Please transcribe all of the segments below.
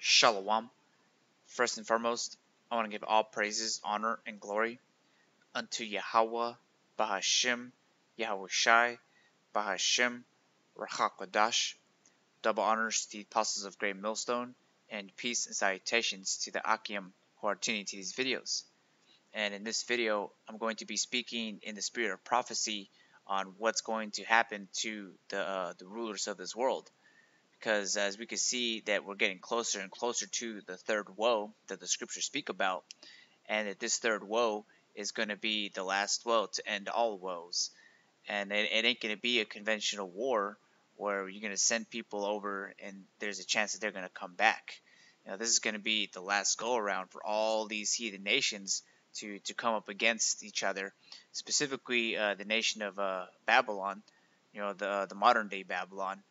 Shalom. First and foremost, I want to give all praises, honor, and glory unto Yahweh, Bahashim, Yahweh Shai, Bahashim, Rachakwadash. Double honors to the apostles of Great Millstone, and peace and salutations to the Akim who are tuning to these videos. And in this video, I'm going to be speaking in the spirit of prophecy on what's going to happen to the rulers of this world. Because as we can see that we're getting closer and closer to the third woe that the scriptures speak about, and that this third woe is going to be the last woe to end all woes. And it ain't going to be a conventional war where you're going to send people over and there's a chance that they're going to come back. This is going to be the last go around for all these heathen nations to come up against each other, specifically the nation of Babylon, the modern day Babylon,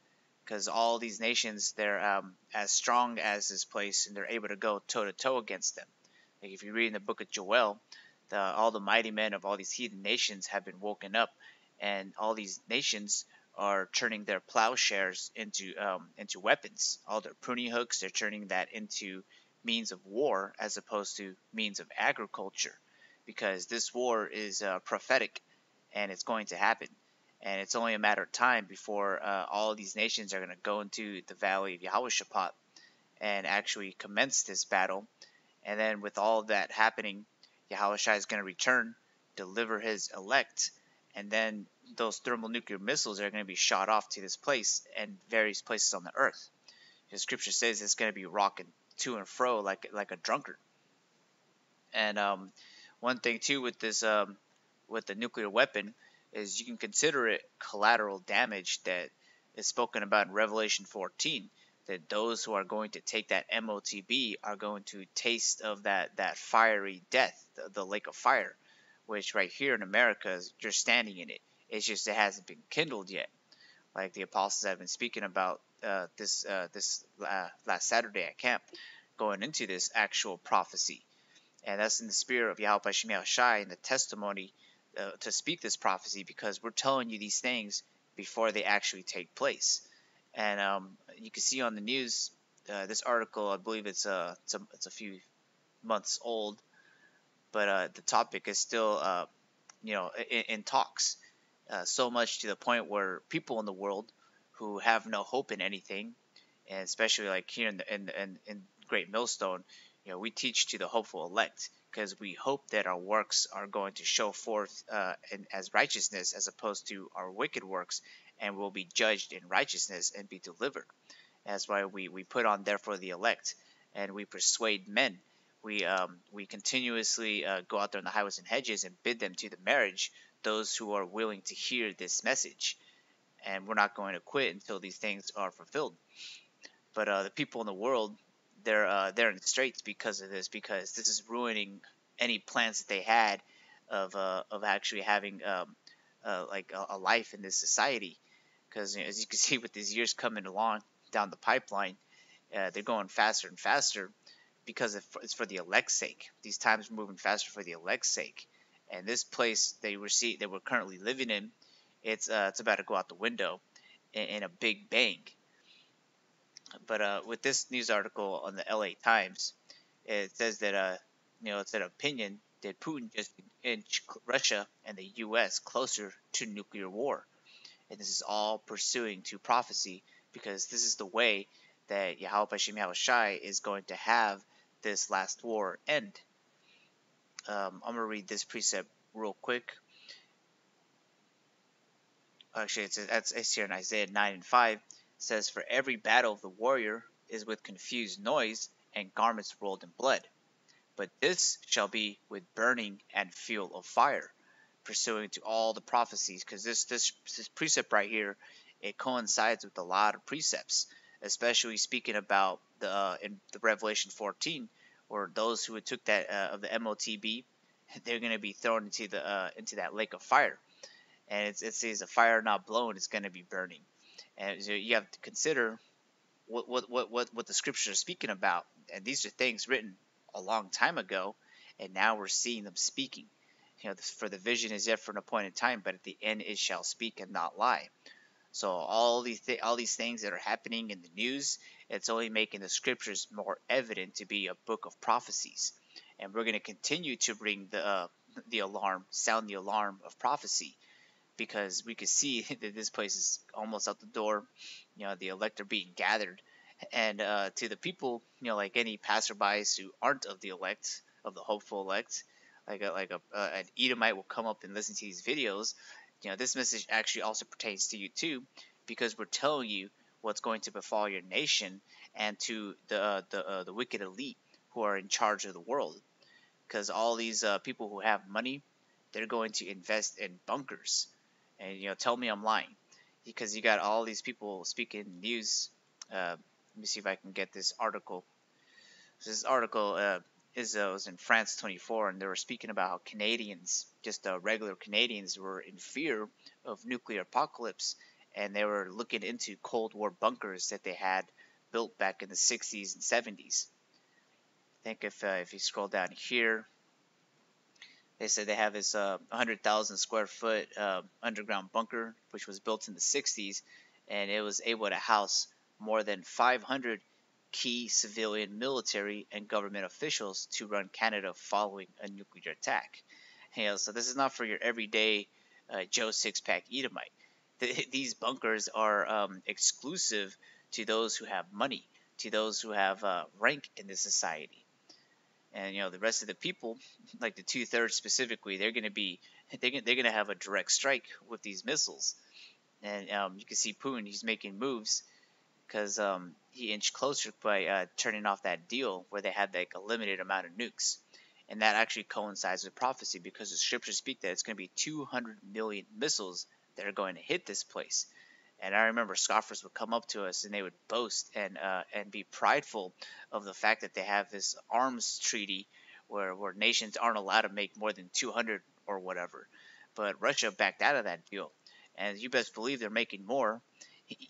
because all these nations, they're as strong as this place, and they're able to go toe to toe against them. Like if you read in the book of Joel, all the mighty men of all these heathen nations have been woken up, and all these nations are turning their plowshares into weapons. All their pruning hooks, they're turning that into means of war as opposed to means of agriculture, because this war is prophetic, and it's going to happen. And it's only a matter of time before all of these nations are going to go into the valley of Yehoshaphat and actually commence this battle. And then with all of that happening, Yahushua is going to return, deliver his elect, and then those thermonuclear missiles are going to be shot off to this place and various places on the earth. The scripture says it's going to be rocking to and fro like a drunkard. And one thing too with this with the nuclear weapon is you can consider it collateral damage that is spoken about in Revelation 14, that those who are going to take that MOTB are going to taste of that fiery death, the lake of fire, which right here in America, you're standing in it. It's just it hasn't been kindled yet. Like the apostles have been speaking about this last Saturday at camp, going into this actual prophecy. And that's in the spirit of Yahweh Shem Shai and the testimony to speak this prophecy, because we're telling you these things before they actually take place. And you can see on the news this article. I believe it's a few months old, but the topic is still in talks. So much to the point where people in the world who have no hope in anything, and especially like here in Great Millstone, we teach to the hopeful elect, because we hope that our works are going to show forth as righteousness as opposed to our wicked works, and will be judged in righteousness and be delivered. That's why we put on therefore the elect, and we persuade men. We continuously go out there on the highways and hedges and bid them to the marriage, those who are willing to hear this message. And we're not going to quit until these things are fulfilled. But the people in the world, they're in straits because of this, because this is ruining any plans that they had of actually having like a life in this society. Because as you can see, with these years coming along down the pipeline, they're going faster and faster, because it's for the elect's sake. These times are moving faster for the elect's sake. And this place that we're currently living in, it's about to go out the window in a big bang. But with this news article on the LA Times, it says that it's an opinion that Putin just inched Russia and the U.S. closer to nuclear war, and this is all pursuing to prophecy, because this is the way that Yahweh Hashem Yahushai is going to have this last war end. I'm gonna read this precept real quick. Actually, it's here in Isaiah 9:5. It says, "For every battle of the warrior is with confused noise and garments rolled in blood. But this shall be with burning and fuel of fire," pursuing to all the prophecies, because this precept right here, it coincides with a lot of precepts, especially speaking about in the Revelation 14, where those who took that of the MOTB, they're going to be thrown into that lake of fire. And it says a fire not blown is going to be burning. And so you have to consider what the scriptures are speaking about. And these are things written a long time ago, and now we're seeing them speaking. For the vision is yet for an appointed time, but at the end it shall speak and not lie. So all these things that are happening in the news, It's only making the scriptures more evident to be a book of prophecies. And we're going to continue to bring the alarm, sound the alarm of prophecy, because we could see that this place is almost out the door. The elect are being gathered, and to the people, like any passerbys who aren't of the elect, of the hopeful elect, an Edomite will come up and listen to these videos. This message actually also pertains to you too, because we're telling you what's going to befall your nation and to the wicked elite who are in charge of the world. Because all these people who have money, they're going to invest in bunkers. And tell me I'm lying, because you got all these people speaking news. Let me see if I can get this article. This article was in France 24, and they were speaking about how Canadians, just regular Canadians, were in fear of nuclear apocalypse, and they were looking into Cold War bunkers that they had built back in the 60s and 70s. I think if you scroll down here, they said they have this 100,000 square foot underground bunker, which was built in the 60s, and it was able to house more than 500 key civilian, military, and government officials to run Canada following a nuclear attack. So this is not for your everyday Joe Six-Pack Edomite. These bunkers are exclusive to those who have money, to those who have rank in this society. And the rest of the people, like the 2/3 specifically, they're gonna have a direct strike with these missiles. And you can see Putin, he's making moves because he inched closer by turning off that deal where they had like a limited amount of nukes. And that actually coincides with prophecy, because the scriptures speak that it's going to be 200 million missiles that are going to hit this place. And I remember scoffers would come up to us and they would boast and be prideful of the fact that they have this arms treaty where nations aren't allowed to make more than 200 or whatever. But Russia backed out of that deal, and you best believe they're making more.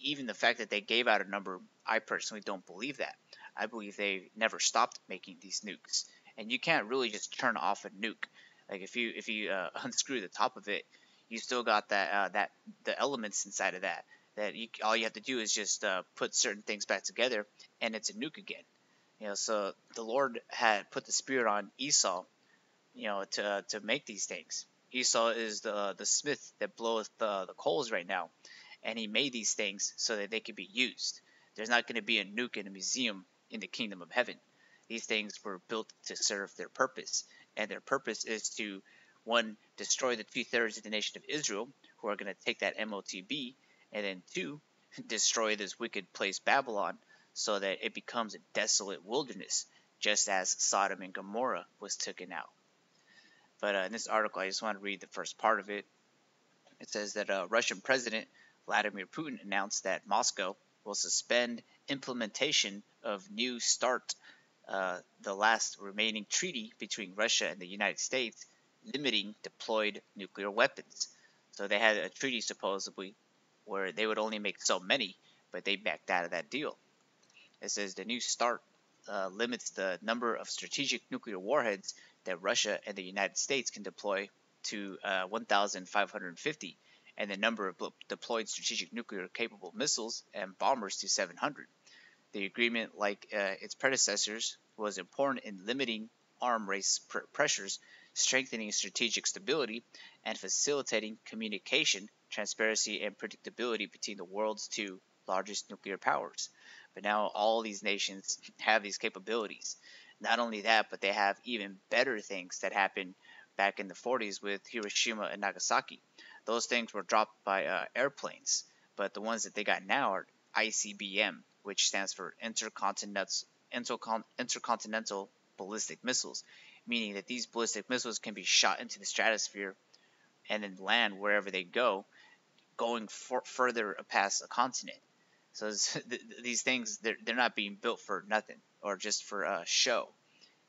Even the fact that they gave out a number, I personally don't believe that. I believe they never stopped making these nukes, and you can't really just turn off a nuke. Like if you unscrew the top of it, you still got that the elements inside of that. All you have to do is just put certain things back together, and it's a nuke again. So the Lord had put the spirit on Esau, to make these things. Esau is the smith that bloweth the coals right now, and he made these things so that they could be used. There's not going to be a nuke in a museum in the kingdom of heaven. These things were built to serve their purpose, and their purpose is to, one, destroy the 2/3 of the nation of Israel, who are going to take that MOTB, and then two, destroy this wicked place Babylon, so that it becomes a desolate wilderness, just as Sodom and Gomorrah was taken out. But in this article, I just want to read the first part of it. It says that Russian President Vladimir Putin announced that Moscow will suspend implementation of New START, the last remaining treaty between Russia and the United States, limiting deployed nuclear weapons. So they had a treaty supposedly where they would only make so many, but they backed out of that deal. It says the New START limits the number of strategic nuclear warheads that Russia and the United States can deploy to 1,550, and the number of deployed strategic nuclear capable missiles and bombers to 700. The agreement, like its predecessors, was important in limiting arm race pressures, strengthening strategic stability, and facilitating communication, transparency, and predictability between the world's two largest nuclear powers. But now all these nations have these capabilities. Not only that, but they have even better things that happened back in the 40s with Hiroshima and Nagasaki. Those things were dropped by airplanes, but the ones that they got now are ICBM, which stands for intercontinental ballistic missiles, meaning that these ballistic missiles can be shot into the stratosphere and then land wherever they go, going further past a continent. So these things, they're not being built for nothing or just for show.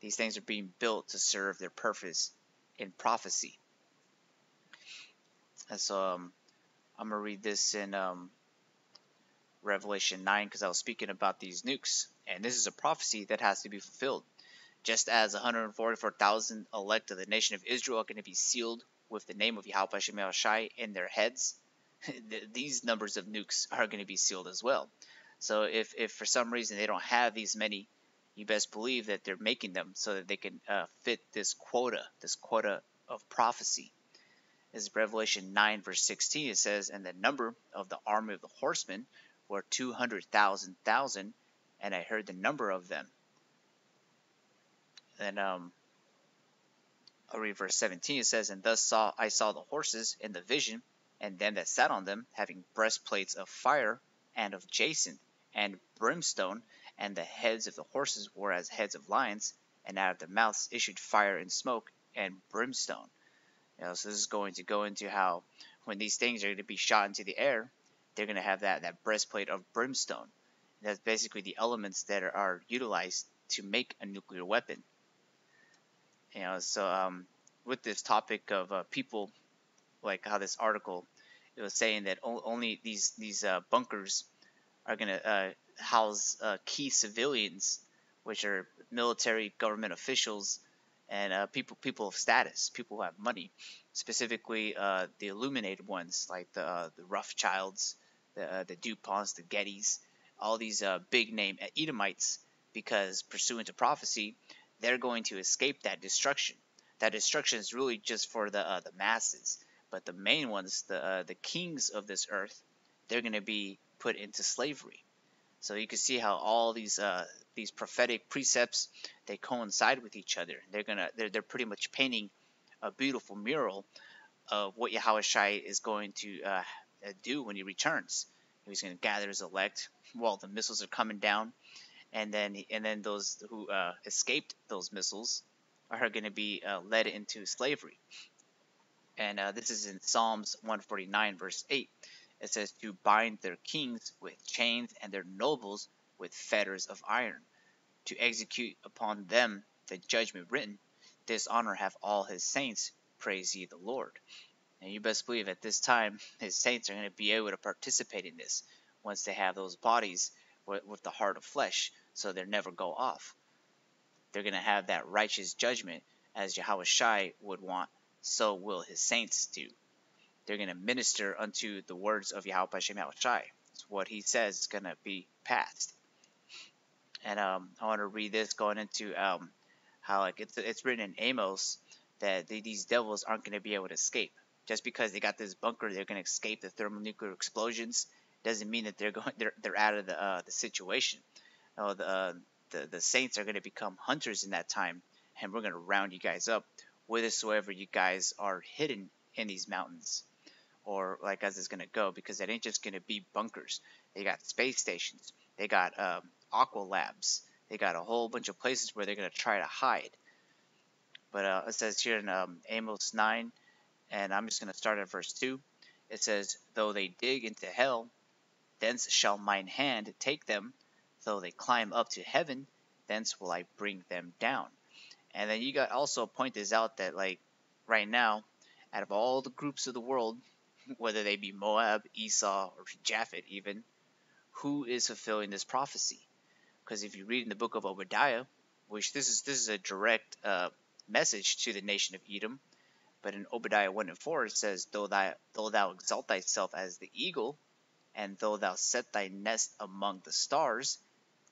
These things are being built to serve their purpose in prophecy. And so I'm going to read this in Revelation 9, because I was speaking about these nukes. And this is a prophecy that has to be fulfilled. Just as 144,000 elect of the nation of Israel are going to be sealed with the name of Yahweh Hashem Yahushai in their heads, these numbers of nukes are going to be sealed as well. So if for some reason they don't have these many, you best believe that they're making them so that they can fit this quota of prophecy. This is Revelation 9 verse 16. It says, and the number of the army of the horsemen were 200,000, and I heard the number of them. And I'll read verse 17. It says, and thus I saw the horses in the vision, and them that sat on them, having breastplates of fire and of jacinth and brimstone, and the heads of the horses were as heads of lions, and out of their mouths issued fire and smoke and brimstone. So this is going to go into how when these things are going to be shot into the air, they're going to have that breastplate of brimstone. That's basically the elements that are utilized to make a nuclear weapon. So with this topic of people, like how this article, it was saying that only these bunkers are going to house key civilians, which are military, government officials, and people of status, people who have money, specifically the illuminated ones like the Rothschilds, the DuPonts, the Gettys, all these big name Edomites, because pursuant to prophecy, they're going to escape that destruction. That destruction is really just for the masses, but the main ones, the kings of this earth, they're going to be put into slavery. So you can see how all these prophetic precepts, they coincide with each other. They're pretty much painting a beautiful mural of what Yahushua is going to do when he returns. He's going to gather his elect while the missiles are coming down, and then those who escaped those missiles are going to be led into slavery. And this is in Psalms 149 verse 8. It says, to bind their kings with chains and their nobles with fetters of iron, to execute upon them the judgment written. This honor have all his saints, praise ye the Lord. And you best believe at this time his saints are going to be able to participate in this once they have those bodies with the heart of flesh, so they never go off. They're going to have that righteous judgment as Yahushua would want, so will his saints do. They're going to minister unto the words of Yahweh Hashem Yahushua. It's what he says is going to be passed. And I want to read this going into how like it's written in Amos that these devils aren't going to be able to escape. Just because they got this bunker, they're going to escape the thermonuclear explosions. Doesn't mean that they're out of the situation. No, the saints are going to become hunters in that time, and we're going to round you guys up whithersoever you guys are hidden in these mountains, or like as it's going to go, because it ain't just going to be bunkers. They got space stations, they got aqua labs, they got a whole bunch of places where they're going to try to hide. But it says here in Amos 9, and I'm just going to start at verse 2. It says, though they dig into hell, thence shall mine hand take them. Though they climb up to heaven, thence will I bring them down. And then you got also point this out that like right now, out of all the groups of the world, whether they be Moab, Esau, or Japhet even, who is fulfilling this prophecy? Because if you read in the book of Obadiah, which this is a direct message to the nation of Edom, but in Obadiah 1 and 4 it says, though thou exalt thyself as the eagle, and though thou set thy nest among the stars,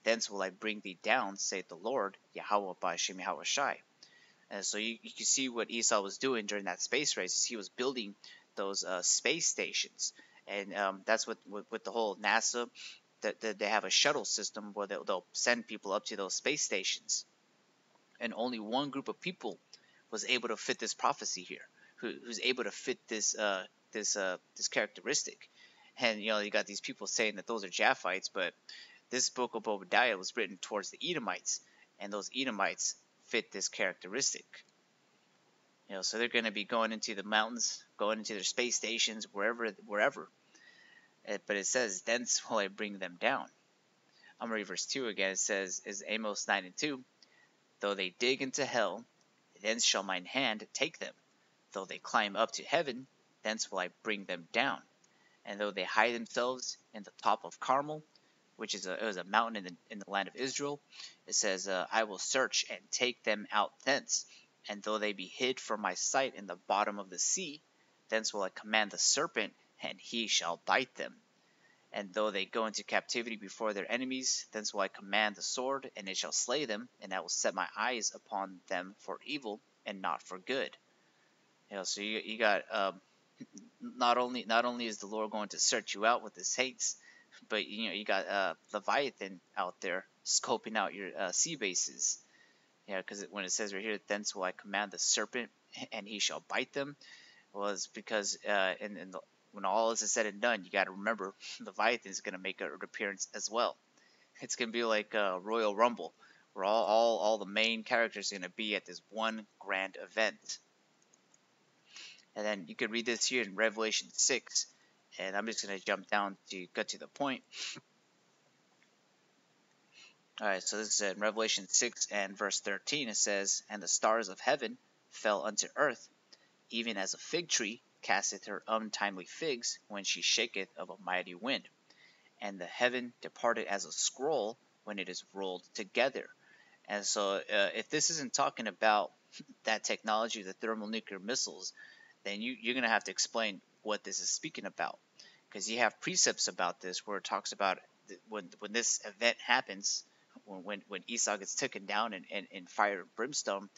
thence will I bring thee down, saith the Lord, Yahweh Ba'ashem Yahushai. And so you can see what Esau was doing during that space race. Is he was building those space stations, and that's what with the whole NASA, that they have a shuttle system where they'll send people up to those space stations, and only one group of people was able to fit this prophecy here, who's able to fit this characteristic. And you got these people saying that those are Japhites, but this book of Obadiah was written towards the Edomites, and those Edomites fit this characteristic. So they're going to be going into the mountains, going into their space stations, wherever. But it says, thence will I bring them down. I'm going to read verse 2 again. It says, is Amos 9 and 2, though they dig into hell, thence shall mine hand take them. Though they climb up to heaven, thence will I bring them down. And though they hide themselves in the top of Carmel, which is a mountain in the land of Israel, it says, I will search and take them out thence. And though they be hid from my sight in the bottom of the sea, thence will I command the serpent, and he shall bite them. And though they go into captivity before their enemies, thence will I command the sword, and it shall slay them, and I will set my eyes upon them for evil and not for good. So you got not only is the Lord going to search you out with His hates, but you got Leviathan out there scoping out your sea bases. Because when it says right here, thence will I command the serpent, and he shall bite them, was because when all is said and done, you got to remember Leviathan is going to make an appearance as well. It's going to be like a Royal Rumble, where all the main characters are going to be at this one grand event. And then you could read this here in Revelation 6, and I'm just going to jump down to get to the point. Alright, so this is in Revelation 6 and verse 13. It says, And the stars of heaven fell unto earth, even as a fig tree casteth her untimely figs when she shaketh of a mighty wind. And the heaven departed as a scroll when it is rolled together. And so if this isn't talking about that technology, the thermonuclear missiles, then you're going to have to explain what this is speaking about. Because you have precepts about this where it talks about when this event happens, when Esau gets taken down in fire and brimstone,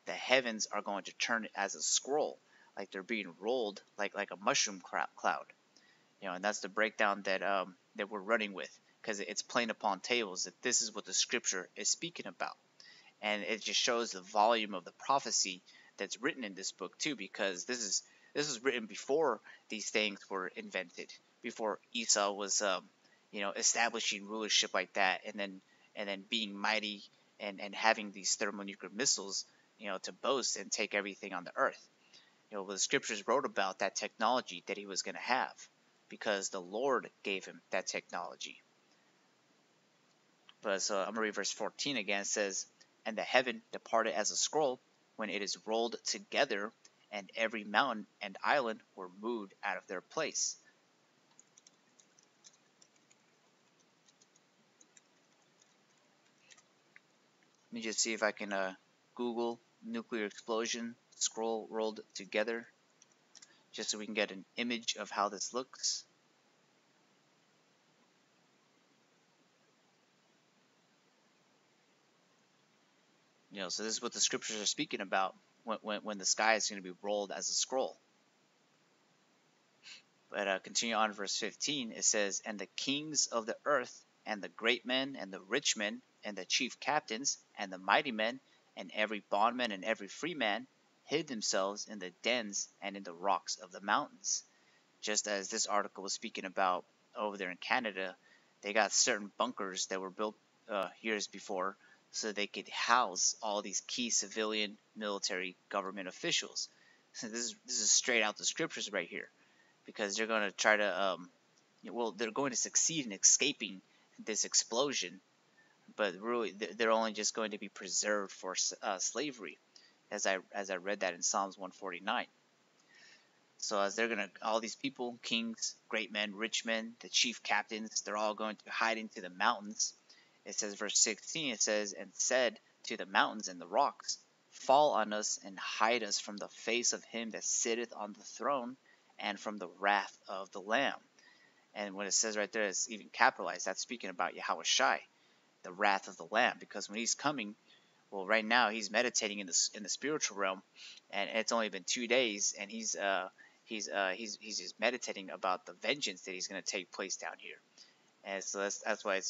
the heavens are going to turn as a scroll, like they're being rolled like a mushroom cloud. And that's the breakdown that we're running with, because it's plain upon tables that this is what the scripture is speaking about. And it just shows the volume of the prophecy that's written in this book too, because this was written before these things were invented, before Esau was establishing rulership like that, and then being mighty and having these thermonuclear missiles, to boast and take everything on the earth. The scriptures wrote about that technology that he was going to have, because the Lord gave him that technology. But so I'm going to read verse 14 again. It says, And the heaven departed as a scroll when it is rolled together, and every mountain and island were moved out of their place. Let me just see if I can Google nuclear explosion scroll rolled together, just so we can get an image of how this looks. So this is what the scriptures are speaking about when the sky is going to be rolled as a scroll. But continue on verse 15. It says, And the kings of the earth, and the great men, and the rich men, and the chief captains, and the mighty men, and every bondman and every free man, hid themselves in the dens and in the rocks of the mountains. Just as this article was speaking about over there in Canada, they got certain bunkers that were built years before, so they could house all these key civilian, military, government officials. So this is straight out the scriptures right here, because they're going to try to, they're going to succeed in escaping this explosion, but really they're only just going to be preserved for slavery, as I read that in Psalms 149. So as they're gonna, all these people, kings, great men, rich men, the chief captains, they're all going to hide into the mountains. It says, verse 16, it says, And said to the mountains and the rocks, Fall on us and hide us from the face of him that sitteth on the throne, and from the wrath of the Lamb. And when it says right there, it's even capitalized, that's speaking about Yahweh Shai, the wrath of the Lamb, because when he's coming, well, right now he's meditating in the spiritual realm, and it's only been 2 days, and he's just meditating about the vengeance that he's going to take place down here. And so that's why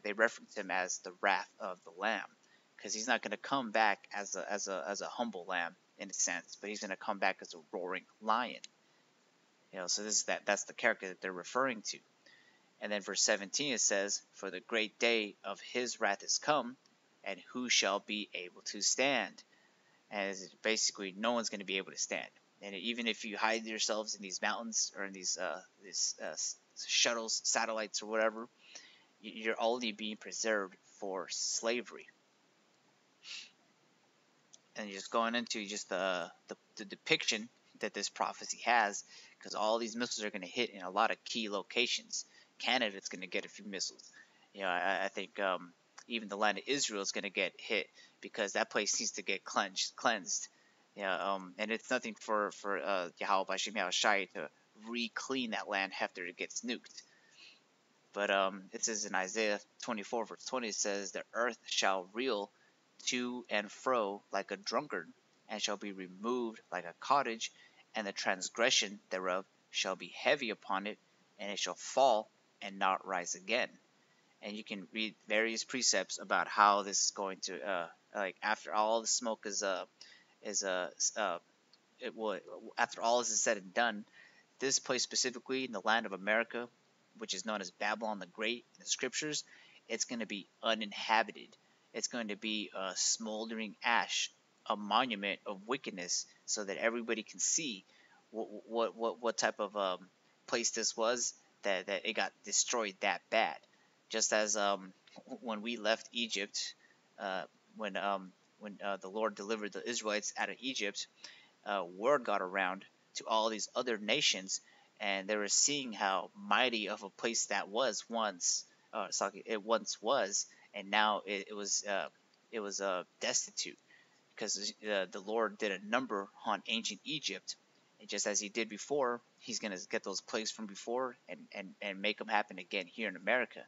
they reference him as the wrath of the Lamb, because he's not going to come back as a humble lamb in a sense, but he's going to come back as a roaring lion. So that's the character that they're referring to. And then verse 17 it says, For the great day of his wrath is come, and who shall be able to stand? And basically no one's going to be able to stand. And even if you hide yourselves in these mountains or in these shuttles, satellites, or whatever, you're only being preserved for slavery. And just going into just the depiction that this prophecy has, because all these missiles are going to hit in a lot of key locations. Canada's going to get a few missiles. I think even the land of Israel is going to get hit, because that place needs to get cleansed. And it's nothing for Yahweh Bashim Yahushai to re-clean that land after it gets nuked. But it says in Isaiah 24 verse 20, it says, the earth shall reel to and fro like a drunkard, and shall be removed like a cottage, and the transgression thereof shall be heavy upon it, and it shall fall and not rise again. And you can read various precepts about how this is going to like after all the smoke is it will after all this is said and done, this place specifically in the land of America, which is known as Babylon the Great in the scriptures, it's going to be uninhabited. It's going to be a smoldering ash, a monument of wickedness, so that everybody can see what type of place this was, that it got destroyed that bad. Just as when we left Egypt, uh, when the Lord delivered the Israelites out of Egypt, word got around to all these other nations, and they were seeing how mighty of a place that was once. It once was, and now it was destitute, because the Lord did a number on ancient Egypt, and just as He did before, He's gonna get those plagues from before and make them happen again here in America,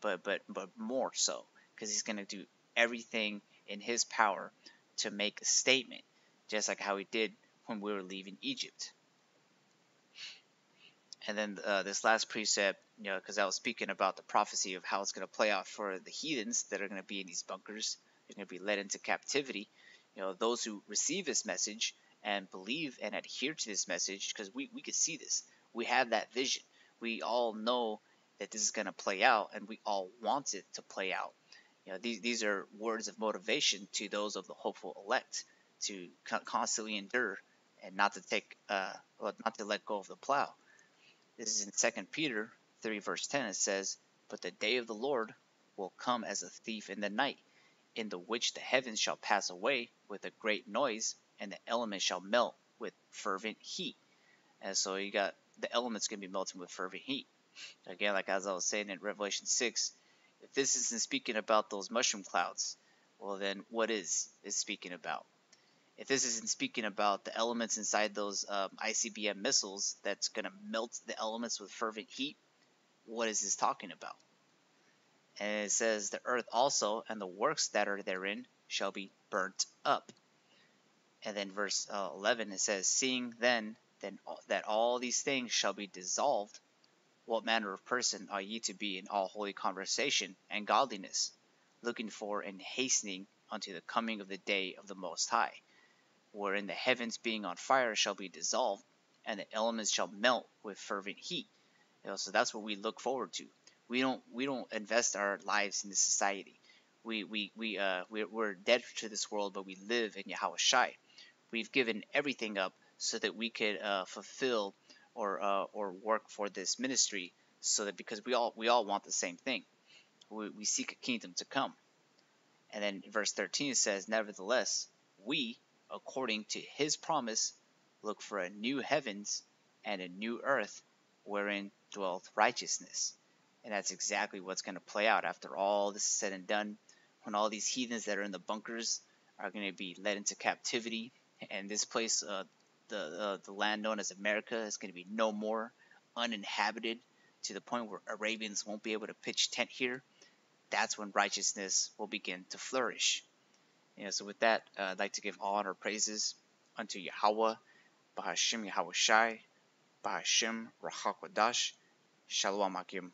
but more so, because He's gonna do everything in His power to make a statement, just like how He did when we were leaving Egypt. And then this last precept, because I was speaking about the prophecy of how it's going to play out for the heathens that are going to be in these bunkers, they're going to be led into captivity. Those who receive this message and believe and adhere to this message, because we could see this, we have that vision, we all know that this is going to play out, and we all want it to play out. These are words of motivation to those of the hopeful elect to constantly endure and not to let go of the plow. This is in 2 Peter 3 verse 10. It says, but the day of the Lord will come as a thief in the night, in the which the heavens shall pass away with a great noise, and the elements shall melt with fervent heat. And so you got the elements going to be melting with fervent heat. Again, like as I was saying in Revelation 6, if this isn't speaking about those mushroom clouds, well then what is speaking about? If this isn't speaking about the elements inside those ICBM missiles that's going to melt the elements with fervent heat, what is this talking about? And it says, the earth also and the works that are therein shall be burnt up. And then verse 11, it says, seeing then that all these things shall be dissolved, what manner of person are ye to be in all holy conversation and godliness, looking for and hastening unto the coming of the day of the Most High, wherein the heavens being on fire shall be dissolved, and the elements shall melt with fervent heat. So that's what we look forward to. We don't invest our lives in this society. We're dead to this world, but we live in Yahweh Shai. We've given everything up so that we could fulfill or work for this ministry, so that because we all want the same thing. We seek a kingdom to come. And then in verse 13 it says, nevertheless, we, according to His promise, look for a new heavens and a new earth, wherein dwelleth righteousness. And that's exactly what's going to play out after all this is said and done, when all these heathens that are in the bunkers are going to be led into captivity, and this place, the land known as America, is going to be no more, uninhabited, to the point where Arabians won't be able to pitch tent here. That's when righteousness will begin to flourish. So with that, I'd like to give all honor praises unto Yahweh, Bahashim Yahweh Shai, Bahashim Rachakwadash, Shalom Akim.